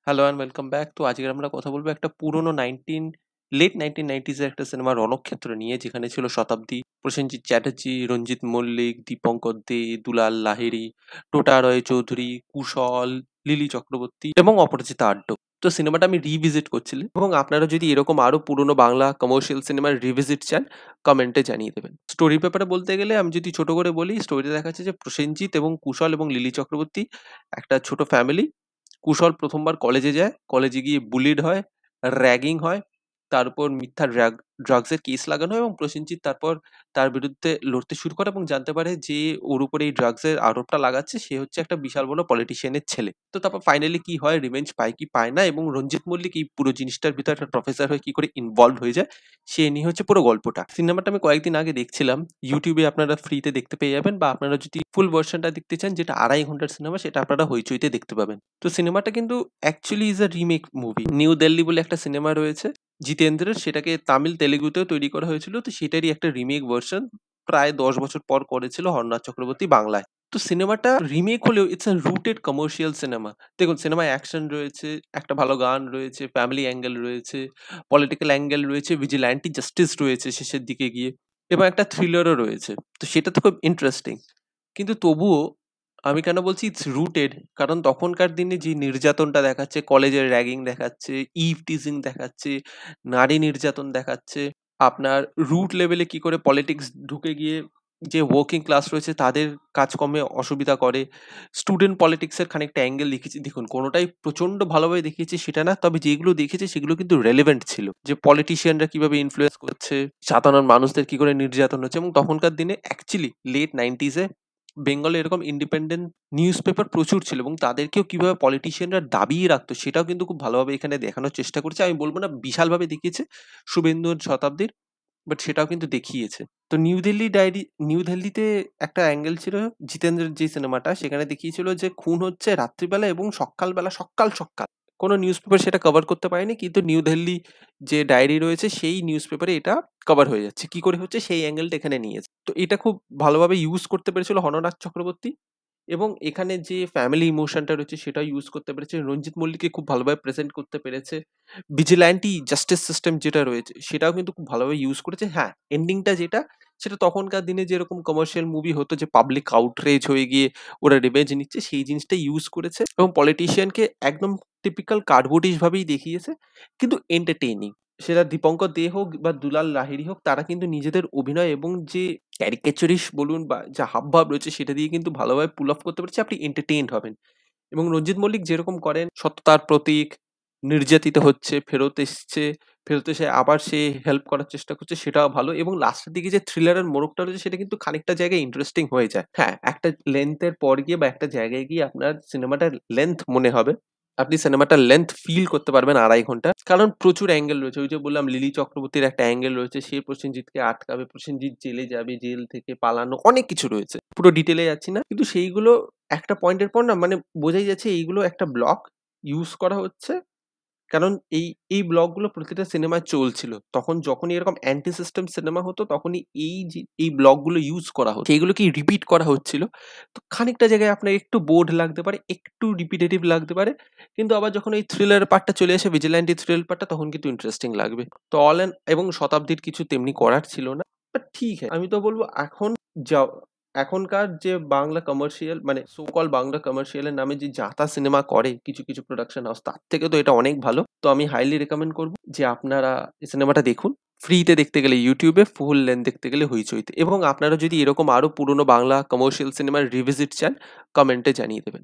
Hello and welcome back. তো আজকে আমরা কথা বলবো একটা পুরোনো লেট 1990s এর একটা সিনেমা 'রণক্ষেত্র' নিয়ে, যেখানে ছিল শতাব্দী, প্রসেনজিৎ চ্যাটার্জি, রঞ্জিত মল্লিক, দীপঙ্কর দে, দুলাল লাহিড়ী, টোটা রয় চৌধুরী, কুশল, লিলি চক্রবর্তী এবং অপরাজিতা আড্ড। তো সিনেমাটা আমি রিভিজিট করছিলাম, এবং আপনারা যদি এরকম আরো পুরোনো বাংলা কমার্শিয়াল সিনেমার রিভিজিট চান, কমেন্টে জানিয়ে দেবেন। স্টোরির ব্যাপারে বলতে গেলে আমি যদি ছোট করে বলি, স্টোরিতে দেখাচ্ছে যে প্রসেনজিৎ এবং কুশল এবং লিলি চক্রবর্তী একটা ছোট ফ্যামিলি। কুশল ১ম বার কলেজে যায়। কলেজে গিয়ে বুলিড হয়, র‍্যাগিং হয়। তার উপর মিথ্যা ড্রাগসের কেস লাগানো হয়, এবং প্রসেনজিৎ তারপর তার বিরুদ্ধে লড়তে শুরু করে এবং জানতে পারে যে ওর উপরে এই ড্রাগসের আরোপটা লাগাচ্ছে সে হচ্ছে একটা বিশাল বড় পলিটিশিয়ানের ছেলে। তো তারপর ফাইনালি কি হয়, রিভেঞ্জ পায় কি পায় না, এবং রঞ্জিত মল্লিক এই পুরো জিনিসটার ভিতরে একটা প্রফেসর হয়ে কি করে ইনভলভড হয়ে যায়, সে নিয়ে হচ্ছে পুরো গল্পটা। সিনেমাটা আমি কয়েকদিন আগে দেখছিলাম। YouTube এ আপনারা ফ্রিতে দেখতে পেয়ে যাবেন, বা আপনারা যদি ফুল ভার্শনটা দেখতে চান, যেটা ২.৫ ঘন্টার সিনেমা, সেটা আপনারা হইচইতে দেখতে পাবেন। তো সিনেমাটা কিন্তু actually is a remake movie. New Delhi বলে একটা সিনেমা রয়েছে জিতেন্দ্রের, সেটাকে তামিল তেলেগুতেও তৈরি করা হয়েছিল। তো সেটারই একটা রিমেক ভার্সন প্রায় ১০ বছর পর করেছিল হরনাথ চক্রবর্তী বাংলায়। তো সিনেমাটা রিমেক হলেও it's a rooted commercial cinema. দেখুন, সিনেমায় অ্যাকশন রয়েছে, একটা ভালো গান রয়েছে, ফ্যামিলি অ্যাঙ্গেল রয়েছে, পলিটিক্যাল অ্যাঙ্গেল রয়েছে, ভিজিল্যান্টি জাস্টিস রয়েছে শেষের দিকে গিয়ে, এবং একটা থ্রিলারও রয়েছে। তো সেটা তো খুব ইন্টারেস্টিং। কিন্তু তবুও আমি কেন বলছি ইটস রুটেড, কারণ তখনকার দিনে যে নির্যাতনটা দেখাচ্ছে, কলেজের র্যাগিং দেখাচ্ছে, ইভ টিজিং দেখাচ্ছে, নারী নির্যাতন দেখাচ্ছে, আপনার রুট লেভেলে কি করে পলিটিক্স ঢুকে গিয়ে যে ওয়ার্কিং ক্লাস রয়েছে তাদের কাজকর্মে অসুবিধা করে, স্টুডেন্ট পলিটিক্সের খানিকটা অ্যাঙ্গেল লিখেছি। দেখুন, কোনোটাই প্রচন্ড ভালোভাবে দেখিয়েছি সেটা না, তবে যেগুলো দেখেছি সেগুলো কিন্তু রেলেভেন্ট ছিল, যে পলিটিশিয়ানরা কিভাবে ইনফ্লুয়েন্স করছে, সাধারণ মানুষদের কি করে নির্যাতন হচ্ছে। এবং তখনকার দিনে অ্যাকচুয়ালি লেট 90s বেঙ্গলে এরকম ইন্ডিপেন্ডেন্ট নিউজ পেপার প্রচুর ছিল, এবং তাদেরকেও কিভাবে পলিটিশিয়ানরা দাবিয়ে রাখতো সেটাও কিন্তু খুব ভালোভাবে এখানে দেখানোর চেষ্টা করেছে। আমি বলবো না বিশালভাবে দেখিয়েছে শুভেন্দু শতাব্দীর, বাট সেটাও কিন্তু দেখিয়েছে। তো নিউ দিল্লিতে একটা অ্যাঙ্গেল ছিল জিতেন্দ্রের যে সিনেমাটা, সেখানে দেখিয়েছিল যে খুন হচ্ছে রাত্রিবেলা এবং সকালবেলা, সকাল কোনো নিউজ পেপার সেটা কভার করতে পারেনি, কিন্তু নিউ দিল্লি যে ডায়েরি রয়েছে সেই নিউজ পেপারে এটা কভার হয়ে যাচ্ছে। কি করে হচ্ছে সেই অ্যাঙ্গেলটা এখানে নিয়েছে। তো এটা খুব ভালোভাবে ইউজ করতে পেরেছিল হরনাথ চক্রবর্তী, এবং এখানে যে ফ্যামিলি ইমোশনটা রয়েছে সেটাও ইউজ করতে পেরেছে। রঞ্জিত মল্লিককে খুব ভালোভাবে প্রেজেন্ট করতে পেরেছে। ভিজিল্যান্টি জাস্টিস সিস্টেম যেটা রয়েছে সেটাও কিন্তু খুব ভালোভাবে ইউজ করেছে। হ্যাঁ, এন্ডিংটা যেটা, সেটা তখনকার দিনে যেরকম কমার্শিয়াল মুভি হতো, যে পাবলিক আউটরেজ হয়ে গিয়ে ওরা রিভেঞ্জ নিচ্ছে, সেই জিনিসটা ইউজ করেছে, এবং পলিটিশিয়ানকে একদম টিপিক্যাল কার্ডবোর্ডিশ ভাবেই দেখিয়েছে, কিন্তু এন্টারটেইনিং। সেটা দীপঙ্কর দে হোক বা দুলাল লাহিড়ী হোক, তারা কিন্তু নিজেদের অভিনয় এবং যে ক্যারিকেচারিস্ট বলুন বা যা হাবভাব রয়েছে সেটা দিয়ে কিন্তু ভালোভাবে পুল অফ করতে পেরেছে, আপনি এন্টারটেইনড হবেন। এবং রঞ্জিত মল্লিক যেরকম করেন, সততার প্রতীক, নির্যাতিত হচ্ছে, ফেরত এসছে, ফেরত এসে আবার সে হেল্প করার চেষ্টা করছে, সেটাও ভালো। এবং লাস্টের দিকে যে থ্রিলারের মোড়কটা রয়েছে সেটা কিন্তু খানিকটা জায়গায় ইন্টারেস্টিং হয়ে যায়। হ্যাঁ, একটা লেন্থের পর গিয়ে বা একটা জায়গায় গিয়ে আপনার সিনেমাটার লেন্থ মনে হবে। আপনি সিনেমাটার লেন্থ ফিল করতে পারবেন ২.৫ ঘন্টা। কারণ প্রচুর অ্যাঙ্গেল রয়েছে। ওই যে বললাম, লিলি চক্রবর্তীর একটা অ্যাঙ্গেল রয়েছে। সে প্রসেনজিৎকে আটকাবে, প্রসেনজিৎ জেলে যাবে, জেল থেকে পালানো, অনেক কিছু রয়েছে। পুরো ডিটেইলে যাচ্ছি না। কিন্তু সেইগুলো একটা পয়েন্টের পর না, মানে বোঝাই যাচ্ছে এইগুলো একটা ব্লক ইউজ করা হচ্ছে। কারণ এই ব্লকগুলো প্রতিটা সিনেমায় চলছিল। তখন যখনই এরকম অ্যান্টি সিস্টেম সিনেমা হতো, তখনই এই ব্লকগুলো ইউজ করা হতো। সেইগুলোকেই রিপিট করা হচ্ছিল। তো খানিকটা জায়গায় আপনার একটু বোর্ড লাগতে পারে, একটু রিপিটেটিভ লাগতে পারে। কিন্তু আবার যখন ওই থ্রিলার পার্টটা চলে আসে, ভিজিল্যান্টি থ্রিল পার্টটা, তখন কিন্তু ইন্টারেস্টিং লাগবে। তো অল অ্যান্ড এবং শতাব্দীর কিছু তেমনি করার ছিল না। বাট ঠিক হ্যায়। আমি তো বলব এখন যা এখনকার যে বাংলা কমার্শিয়াল, মানে সো কল্ড বাংলা কমার্শিয়াল এর নামে যে যাতা সিনেমা করে কিছু প্রোডাকশন হাউস, তার থেকে তো এটা অনেক ভালো। তো আমি হাইলি রিকমেন্ড করব যে আপনারা এই সিনেমাটা দেখুন। ফ্রিতে দেখতে গেলে YouTube এ, ফুল লেন্থ দেখতে গেলে হইচইতে। এবং আপনারা যদি এরকম আরো পুরনো বাংলা কমার্শিয়াল সিনেমার রিভিজিট চান, কমেন্টে জানিয়ে দেবেন।